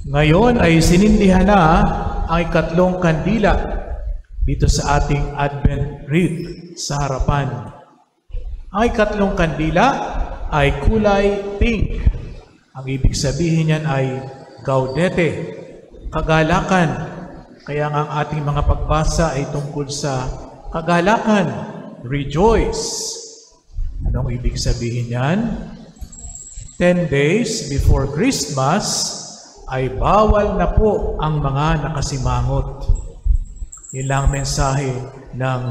Ngayon ay sinindihan na ang ikatlong kandila dito sa ating Advent wreath sa harapan. Ang ikatlong kandila ay kulay pink. Ang ibig sabihin niyan ay gaudete, kagalakan. Kaya nga ang ating mga pagbasa ay tungkol sa kagalakan, rejoice. Anong ibig sabihin niyan? 10 days before Christmas ay bawal na po ang mga nakasimangot. Ilang mensahe ng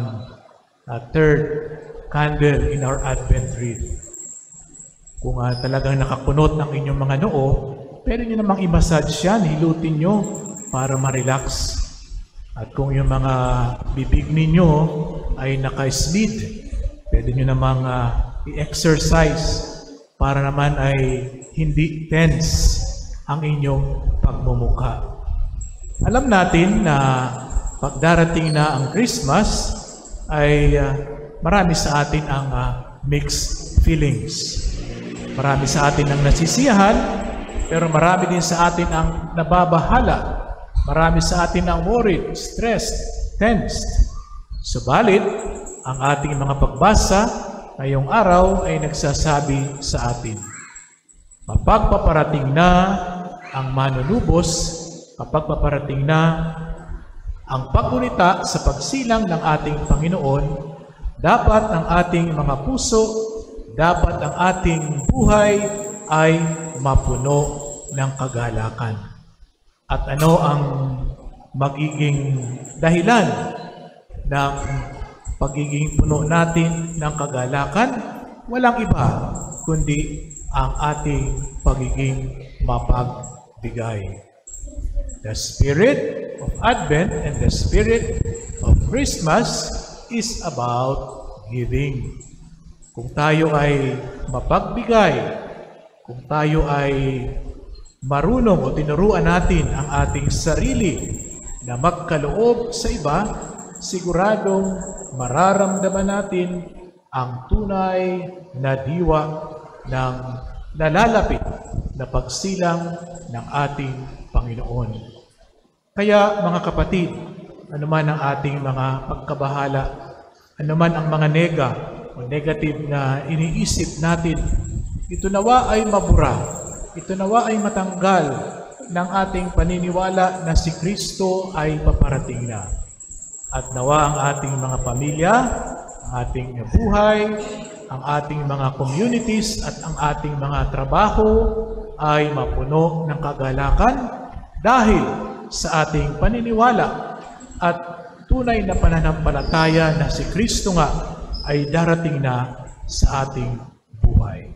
third candle in our Advent wreath. Kung talagang nakakunot ang inyong mga noo, pwede nyo namang i-massage yan, hilutin nyo para ma-relax. At kung yung mga bibig ninyo ay naka-slid, pwede nyo namang i-exercise para naman ay hindi tense ang inyong pagmumukha. Alam natin na pagdarating na ang Christmas ay marami sa atin ang mixed feelings. Marami sa atin ang nasisiyahan, pero marami din sa atin ang nababahala. Marami sa atin ang worried, stressed, tensed. Subalit, ang ating mga pagbasa ngayong araw ay nagsasabi sa atin, kapag paparating na ang manunubos, kapag paparating na ang paggunita sa pagsilang ng ating Panginoon, dapat ang ating mga puso, dapat ang ating buhay ay mapuno ng kagalakan. At ano ang magiging dahilan ng pagiging puno natin ng kagalakan? Walang iba kundi ang ating pagiging mapagbigay. The spirit of Advent and the spirit of Christmas is about giving. Kung tayo ay mapagbigay, kung tayo ay marunong o tinuruan natin ang ating sarili na magkaloob sa iba, siguradong mararamdaman natin ang tunay na diwa ng nalalapit na pagsilang ng ating Panginoon. Kaya mga kapatid, anuman ang ating mga pagkabahala, anuman ang mga o negative na iniisip natin, ito nawa ay mabura, ito nawa ay matanggal ng ating paniniwala na si Kristo ay paparating na. At nawa ang ating mga pamilya, ang ating buhay, ang ating mga communities at ang ating mga trabaho ay mapuno ng kagalakan dahil sa ating paniniwala at tunay na pananampalataya na si Kristo nga ay darating na sa ating buhay.